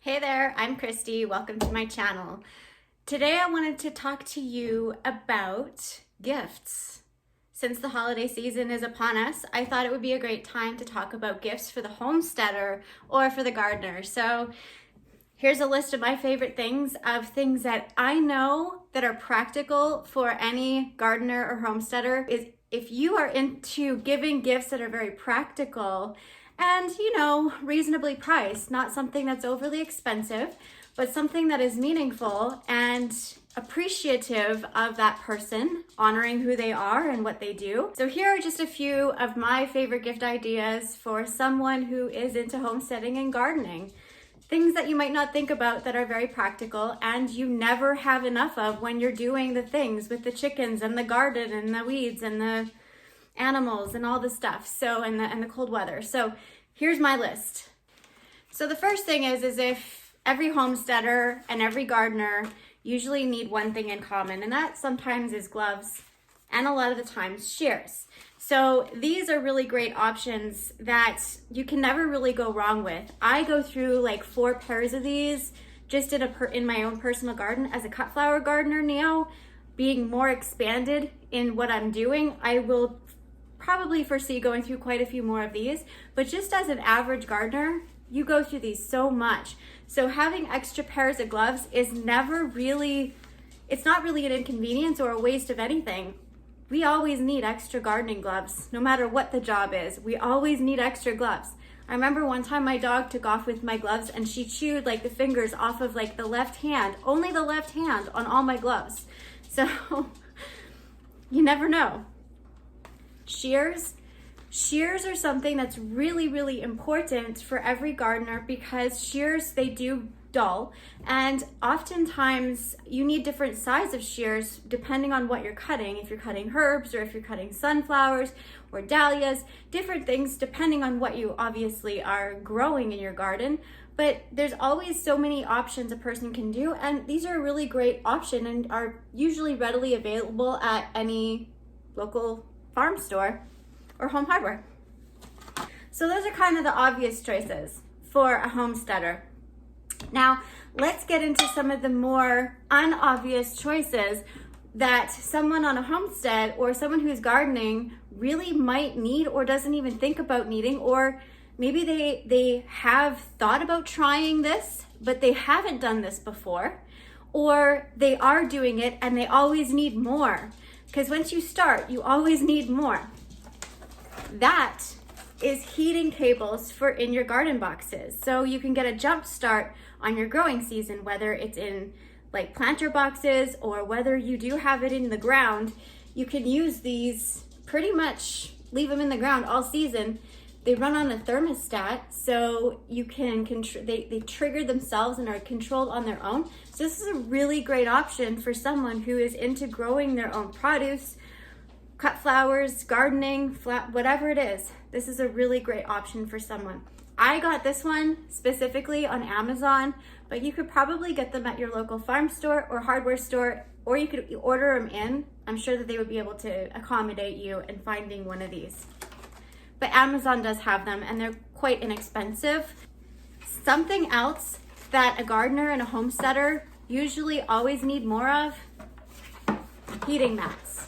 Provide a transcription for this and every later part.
Hey there, I'm Christy. Welcome to my channel. Today I wanted to talk to you about gifts. Since the holiday season is upon us, I thought it would be a great time to talk about gifts for the homesteader or for the gardener. So here's a list of my favorite things that I know that are practical for any gardener or homesteader. If you are into giving gifts that are very practical and, reasonably priced, not something that's overly expensive, but something that is meaningful and appreciative of that person, honoring who they are and what they do. So here are just a few of my favorite gift ideas for someone who is into homesteading and gardening. Things that you might not think about that are very practical and you never have enough of when you're doing the things with the chickens and the garden and the weeds and the animals and all the stuff. So, and the cold weather. So here's my list. So the first thing is if every homesteader and every gardener usually need one thing in common, and that sometimes is gloves and a lot of the times shears. So these are really great options that you can never really go wrong with. I go through like 4 pairs of these just in my own personal garden. As a cut flower gardener now, being more expanded in what I'm doing, I will probably foresee going through quite a few more of these, but just as an average gardener, you go through these so much. So having extra pairs of gloves is never really, it's not really an inconvenience or a waste of anything. We always need extra gardening gloves, no matter what the job is. We always need extra gloves. I remember one time my dog took off with my gloves and she chewed like the fingers off of like the left hand, only the left hand on all my gloves. So you never know. Shears are something that's really, really important for every gardener because shears, they do dull, and oftentimes you need different size of shears depending on what you're cutting. If you're cutting herbs or if you're cutting sunflowers or dahlias, different things depending on what you obviously are growing in your garden. But there's always so many options a person can do, and these are a really great option and are usually readily available at any local farm store or home hardware. So those are kind of the obvious choices for a homesteader. Now, let's get into some of the more unobvious choices that someone on a homestead or someone who's gardening really might need or doesn't even think about needing, or maybe they have thought about trying this, but they haven't done this before, or they are doing it and they always need more. Because once you start, you always need more. That is heating cables for in your garden boxes. So you can get a jump start on your growing season, whether it's in like planter boxes or whether you do have it in the ground. You can use these, pretty much leave them in the ground all season. They run on a thermostat, so you can they trigger themselves and are controlled on their own. So this is a really great option for someone who is into growing their own produce, cut flowers, gardening, whatever it is. This is a really great option for someone. I got this one specifically on Amazon, but you could probably get them at your local farm store or hardware store, or you could order them in. I'm sure that they would be able to accommodate you in finding one of these. But Amazon does have them and they're quite inexpensive. Something else that a gardener and a homesteader usually always need more of, heating mats.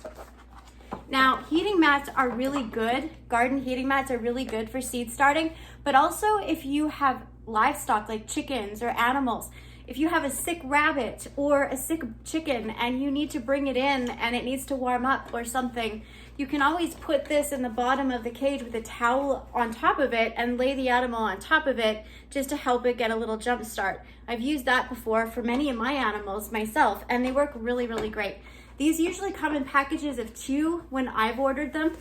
Now, heating mats are really good. Garden heating mats are really good for seed starting, but also if you have livestock like chickens or animals, if you have a sick rabbit or a sick chicken and you need to bring it in and it needs to warm up or something, you can always put this in the bottom of the cage with a towel on top of it and lay the animal on top of it just to help it get a little jump start. I've used that before for many of my animals myself, and they work really, really great. These usually come in packages of 2 when I've ordered them.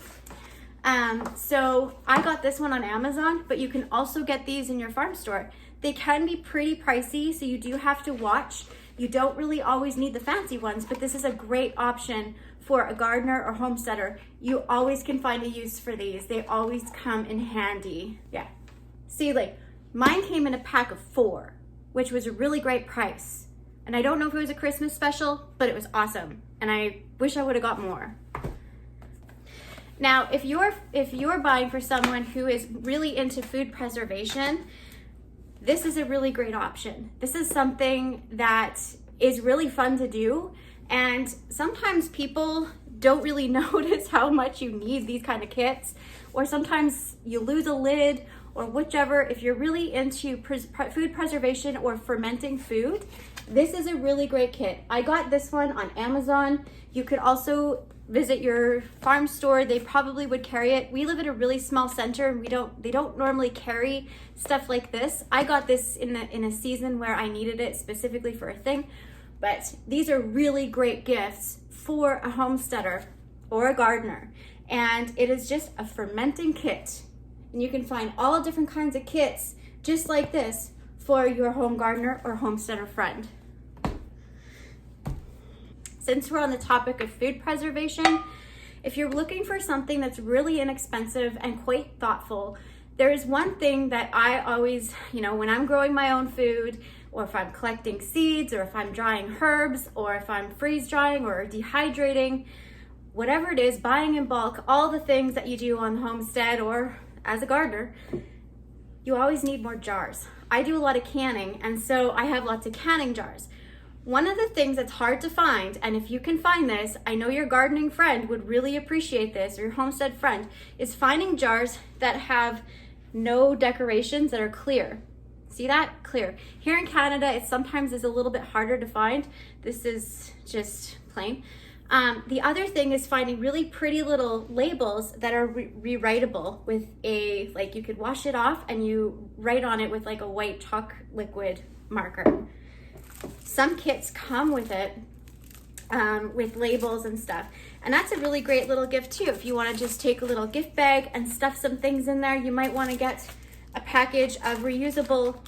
So I got this one on Amazon, but you can also get these in your farm store. They can be pretty pricey, so you do have to watch. You don't really always need the fancy ones, but this is a great option for a gardener or homesteader. You always can find a use for these. They always come in handy. Yeah. See, like mine came in a pack of 4, which was a really great price. And I don't know if it was a Christmas special, but it was awesome. And I wish I would have got more. Now, if you're buying for someone who is really into food preservation, this is a really great option. This is something that is really fun to do, and sometimes people don't really notice how much you need these kind of kits, or sometimes you lose a lid or whichever. If you're really into food preservation or fermenting food, this is a really great kit. I got this one on Amazon. You could also visit your farm store. They probably would carry it. We live in a really small center and they don't normally carry stuff like this. I got this in a season where I needed it specifically for a thing, but these are really great gifts for a homesteader or a gardener. And it is just a fermenting kit. And you can find all different kinds of kits just like this for your home gardener or homesteader friend. Since we're on the topic of food preservation, if you're looking for something that's really inexpensive and quite thoughtful, there is one thing that I always, when I'm growing my own food, or if I'm collecting seeds, or if I'm drying herbs, or if I'm freeze drying or dehydrating, whatever it is, buying in bulk, all the things that you do on the homestead or as a gardener, you always need more jars. I do a lot of canning, and so I have lots of canning jars. One of the things that's hard to find, and if you can find this, I know your gardening friend would really appreciate this, or your homestead friend, is finding jars that have no decorations, that are clear. See that? Clear. Here in Canada, it sometimes is a little bit harder to find. This is just plain. The other thing is finding really pretty little labels that are rewritable with you could wash it off and you write on it with like a white chalk liquid marker. Some kits come with it, with labels and stuff. And that's a really great little gift too. If you want to just take a little gift bag and stuff some things in there, you might want to get a package of reusable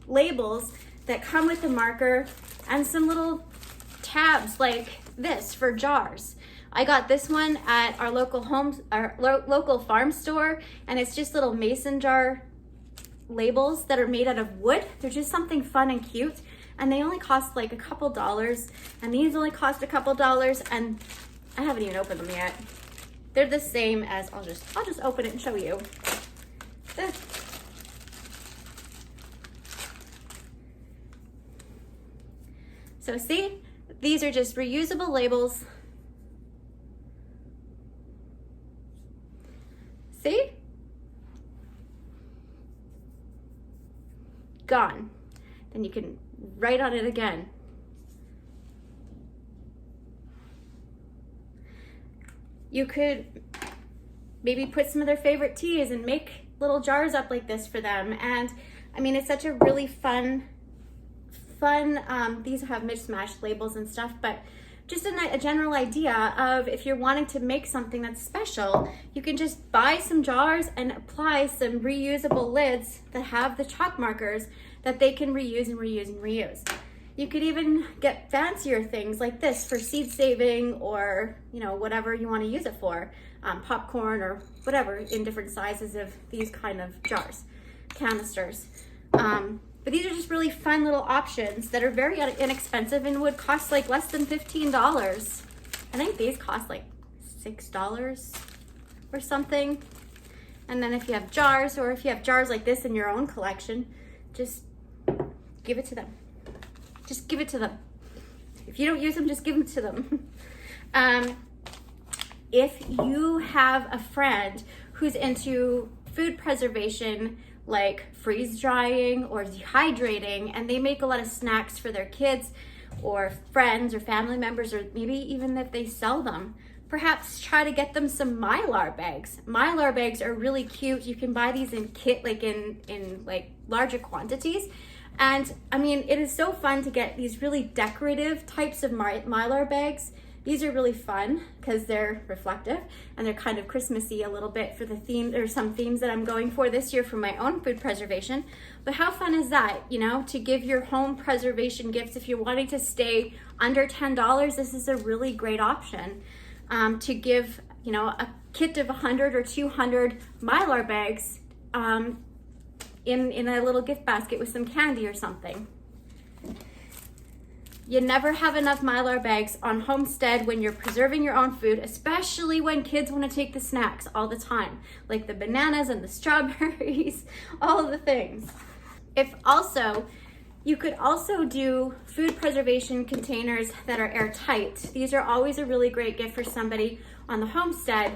labels that come with a marker and some little tabs like this for jars. I got this one at our local local farm store, and it's just little mason jar labels that are made out of wood. They're just something fun and cute, and they only cost like a couple dollars, and these only cost a couple dollars, and I haven't even opened them yet. They're the same as, I'll just open it and show you. So see, these are just reusable labels. See? Gone. Then you can write on it again. You could maybe put some of their favorite teas and make little jars up like this for them. And I mean, it's such a really fun, these have mismatched labels and stuff, but just a general idea of if you're wanting to make something that's special, you can just buy some jars and apply some reusable lids that have the chalk markers that they can reuse and reuse and reuse. You could even get fancier things like this for seed saving, or whatever you want to use it for, popcorn or whatever, in different sizes of these kind of jars, canisters. But these are just really fun little options that are very inexpensive and would cost like less than $15. I think these cost like $6 or something. And then if you have jars, or if you have jars like this in your own collection, just give it to them. Just give it to them. If you don't use them, just give them to them. If you have a friend who's into food preservation, like freeze drying or dehydrating, and they make a lot of snacks for their kids or friends or family members, or maybe even if they sell them, perhaps try to get them some Mylar bags. Mylar bags are really cute. You can buy these in kit, like in larger quantities. And I mean, it is so fun to get these really decorative types of Mylar bags. These are really fun because they're reflective and they're kind of Christmassy a little bit for the theme. There's some themes that I'm going for this year for my own food preservation. But how fun is that, to give your home preservation gifts? If you're wanting to stay under $10, this is a really great option to give, a kit of 100 or 200 Mylar bags in a little gift basket with some candy or something. You never have enough Mylar bags on homestead when you're preserving your own food, especially when kids want to take the snacks all the time, like the bananas and the strawberries, all the things. You could also do food preservation containers that are airtight. These are always a really great gift for somebody on the homestead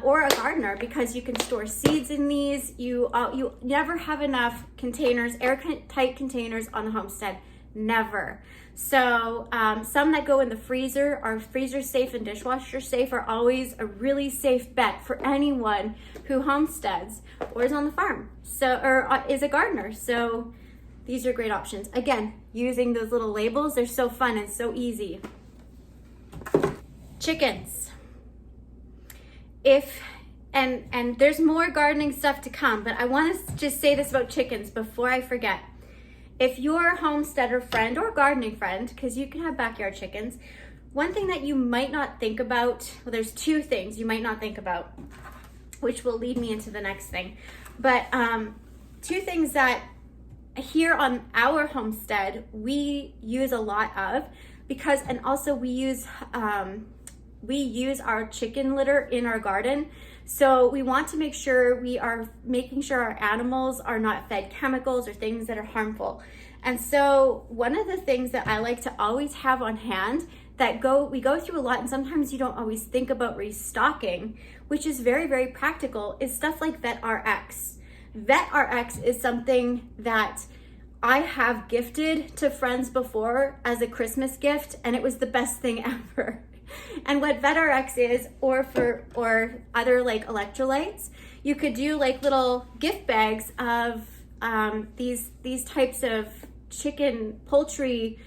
or a gardener, because you can store seeds in these. You never have enough containers, airtight containers on the homestead, never. So some that go in the freezer are freezer safe and dishwasher safe, are always a really safe bet for anyone who homesteads or is on the farm, or is a gardener. So these are great options. Again, using those little labels, they're so fun and so easy. Chickens. And there's more gardening stuff to come, but I want to just say this about chickens before I forget. If you're a homesteader friend or gardening friend, because you can have backyard chickens, one thing that you might not think about, well, there's two things you might not think about, which will lead me into the next thing. But two things that here on our homestead we use a lot of, and also we use our chicken litter in our garden. So we want to make sure we are making sure our animals are not fed chemicals or things that are harmful. And so one of the things that I like to always have on hand that we go through a lot, and sometimes you don't always think about restocking, which is very, very practical, is stuff like VetRx. VetRx is something that I have gifted to friends before as a Christmas gift, and it was the best thing ever. And what VetRx is, or other like electrolytes, you could do like little gift bags of these types of poultry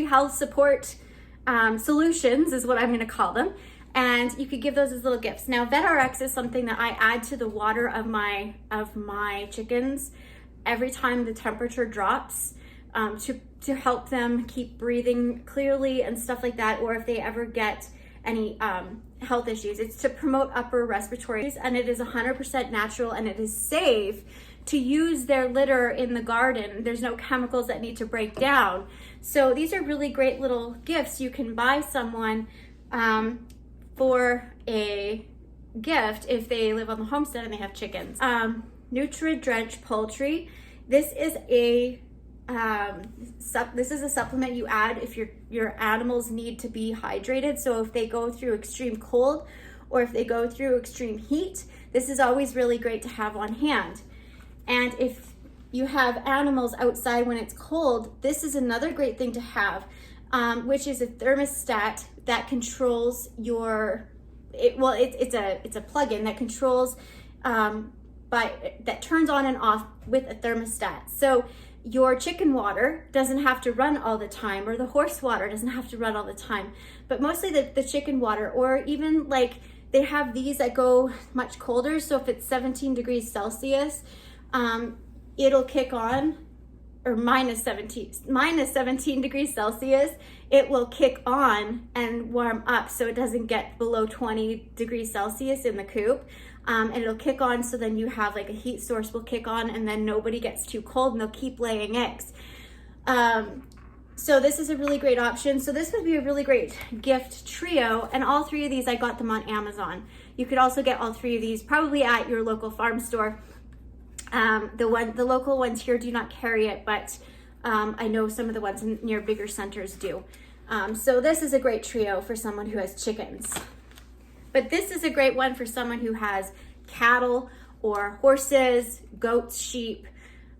health support solutions is what I'm going to call them. And you could give those as little gifts. Now, VetRx is something that I add to the water of my chickens every time the temperature drops, to help them keep breathing clearly and stuff like that, or if they ever get any health issues. It's to promote upper respiratory, and it is 100% natural, and it is safe to use their litter in the garden. There's no chemicals that need to break down. So these are really great little gifts you can buy someone for a gift if they live on the homestead and they have chickens. Nutri-Drench Poultry. This is a supplement you add if your animals need to be hydrated. So if they go through extreme cold or if they go through extreme heat, this is always really great to have on hand. And if you have animals outside when it's cold, this is another great thing to have, which is a thermostat that controls it's a plug-in that controls that turns on and off with a thermostat. So your chicken water doesn't have to run all the time, or the horse water doesn't have to run all the time, but mostly the chicken water, or even like they have these that go much colder. So if it's 17 degrees Celsius, it'll kick on, or minus 17 degrees Celsius, it will kick on and warm up so it doesn't get below 20 degrees Celsius in the coop. And it'll kick on, so then you have like a heat source will kick on, and then nobody gets too cold and they'll keep laying eggs. So this is a really great option. So this would be a really great gift trio, and all three of these, I got them on Amazon. You could also get all three of these probably at your local farm store. The local ones here do not carry it, but I know some of the ones near bigger centers do. So this is a great trio for someone who has chickens. But this is a great one for someone who has cattle or horses, goats, sheep,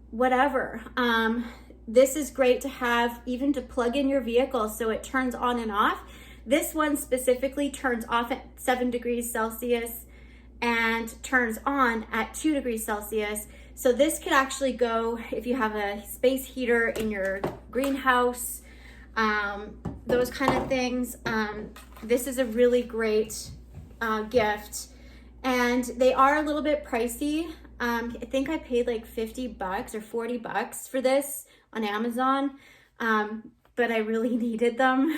whatever. This is great to have, even to plug in your vehicle so it turns on and off. This one specifically turns off at 7 degrees Celsius and turns on at 2 degrees Celsius. So this could actually go if you have a space heater in your greenhouse, those kind of things. This is a really great gift, and they are a little bit pricey. I think I paid like $50 or $40 for this on Amazon, but I really needed them.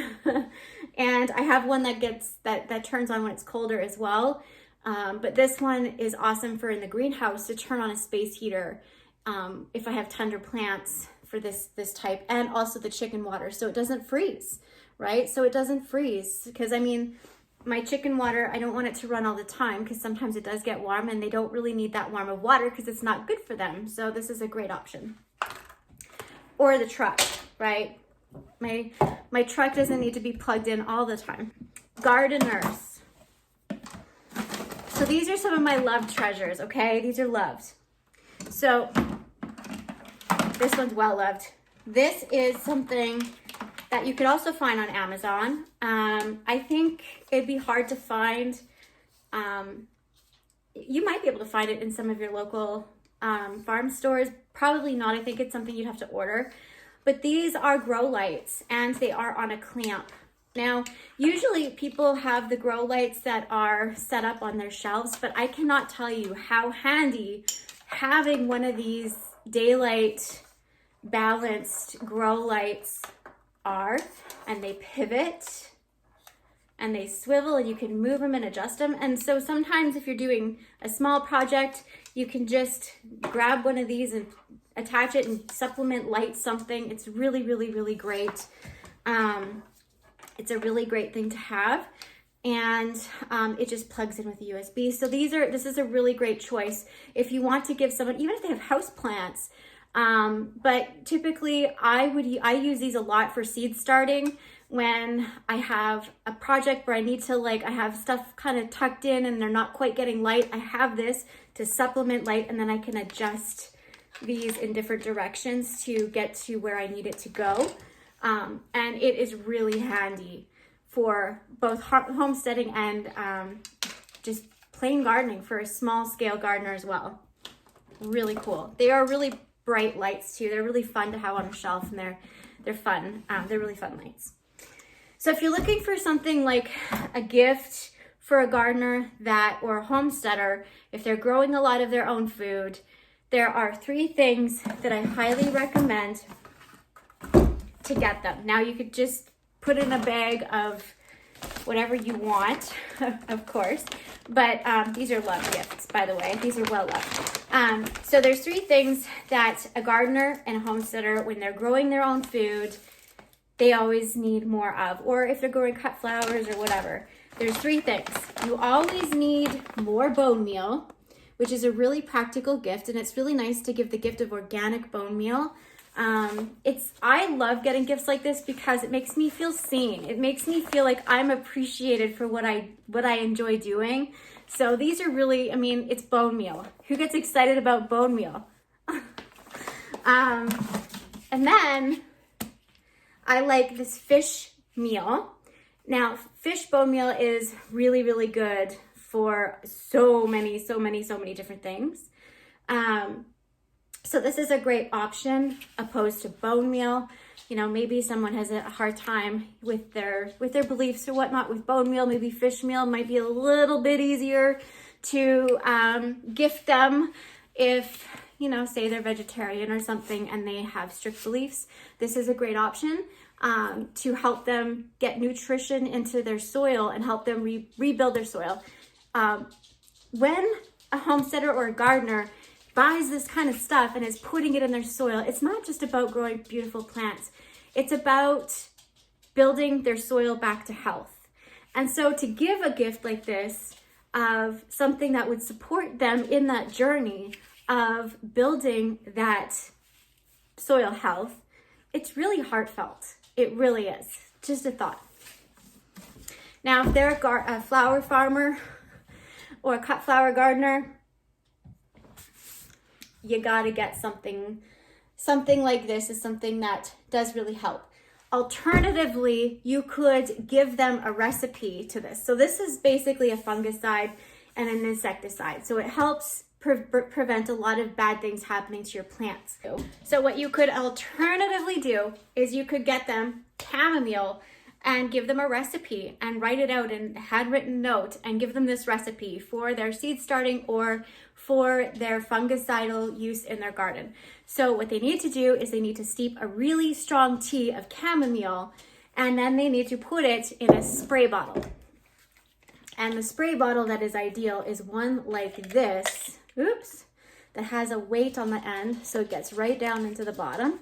And I have one that turns on when it's colder as well. But this one is awesome for in the greenhouse to turn on a space heater if I have tender plants for this type, and also the chicken water so it doesn't freeze, right? So it doesn't freeze, because I mean, my chicken water, I don't want it to run all the time because sometimes it does get warm and they don't really need that warm of water because it's not good for them. So this is a great option. Or the truck, right? My truck doesn't need to be plugged in all the time. Gardeners. So these are some of my loved treasures, okay? These are loved. So this one's well loved. This is something that you could also find on Amazon. I think it'd be hard to find. You might be able to find it in some of your local farm stores. Probably not. I think it's something you'd have to order. But these are grow lights and they are on a clamp. Now, usually people have the grow lights that are set up on their shelves, but I cannot tell you how handy having one of these daylight balanced grow lights are. And they pivot and they swivel and you can move them and adjust them. And so sometimes if you're doing a small project, you can just grab one of these and attach it and supplement light something. It's really, really, really great. It's a really great thing to have. And it just plugs in with a USB. So this is a really great choice if you want to give someone, even if they have house plants. But typically I use these a lot for seed starting when I have a project where I need to I have stuff kind of tucked in and they're not quite getting light. I have this to supplement light and then I can adjust these in different directions to get to where I need it to go. And it is really handy for both homesteading and just plain gardening for a small scale gardener as well. Really cool. They are really bright lights too. They're really fun to have on a shelf and they're fun. They're really fun lights. So if you're looking for something like a gift for a gardener or a homesteader, if they're growing a lot of their own food, there are 3 things that I highly recommend to get them. Now you could just put in a bag of whatever you want, of course, but these are love gifts, by the way. These are well loved. So there's 3 things that a gardener and a homesteader, when they're growing their own food, they always need more of, or if they're growing cut flowers or whatever. There's 3 things. You always need more bone meal, which is a really practical gift, and it's really nice to give the gift of organic bone meal. I love getting gifts like this because it makes me feel seen. It makes me feel like I'm appreciated for what I enjoy doing. So these are really, it's bone meal. Who gets excited about bone meal? And then I like this fish meal. Now, fish bone meal is really, really good for so many different things. So this is a great option opposed to bone meal. Maybe someone has a hard time with their beliefs or whatnot with bone meal. Maybe fish meal might be a little bit easier to gift them if, say they're vegetarian or something and they have strict beliefs. This is a great option to help them get nutrition into their soil and help them rebuild their soil. When a homesteader or a gardener buys this kind of stuff and is putting it in their soil, it's not just about growing beautiful plants. It's about building their soil back to health. And so to give a gift like this of something that would support them in that journey of building that soil health, it's really heartfelt. It really is. Just a thought. Now, if they're a flower farmer or a cut flower gardener, you gotta get something like this is something that does really help. Alternatively, you could give them a recipe to this. So this is basically a fungicide and an insecticide. So it helps prevent a lot of bad things happening to your plants. So what you could alternatively do is you could get them chamomile and give them a recipe and write it out in a handwritten note and give them this recipe for their seed starting or for their fungicidal use in their garden. So what they need to do is they need to steep a really strong tea of chamomile and then they need to put it in a spray bottle. And the spray bottle that is ideal is one like this, that has a weight on the end so it gets right down into the bottom.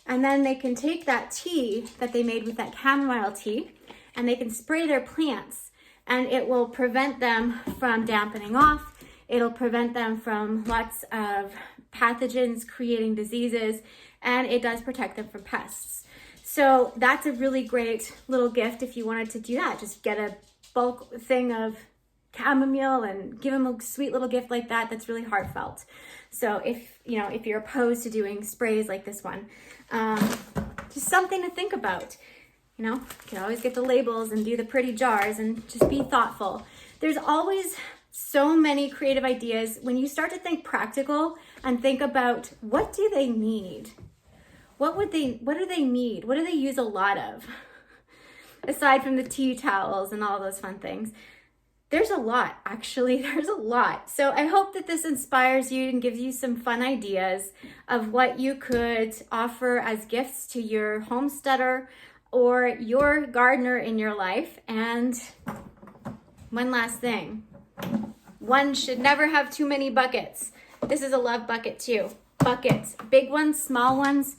And then they can take that tea that they made with that chamomile tea and they can spray their plants. and it will prevent them from dampening off. It'll prevent them from lots of pathogens creating diseases, and it does protect them from pests. So that's a really great little gift if you wanted to do that. Just get a bulk thing of chamomile and give them a sweet little gift like that. That's really heartfelt. So if you're opposed to doing sprays like this one, just something to think about. You can always get the labels and do the pretty jars and just be thoughtful. There's always so many creative ideas when you start to think practical and think about what do they need? What do they need? What do they use a lot of? Aside from the tea towels and all those fun things. There's a lot, actually. There's a lot. So I hope that this inspires you and gives you some fun ideas of what you could offer as gifts to your homesteader or your gardener in your life. And one last thing. One should never have too many buckets. This is a love bucket too. Buckets, big ones, small ones.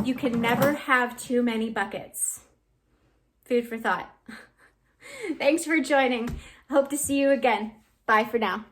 You can never have too many buckets. Food for thought. Thanks for joining. Hope to see you again. Bye for now.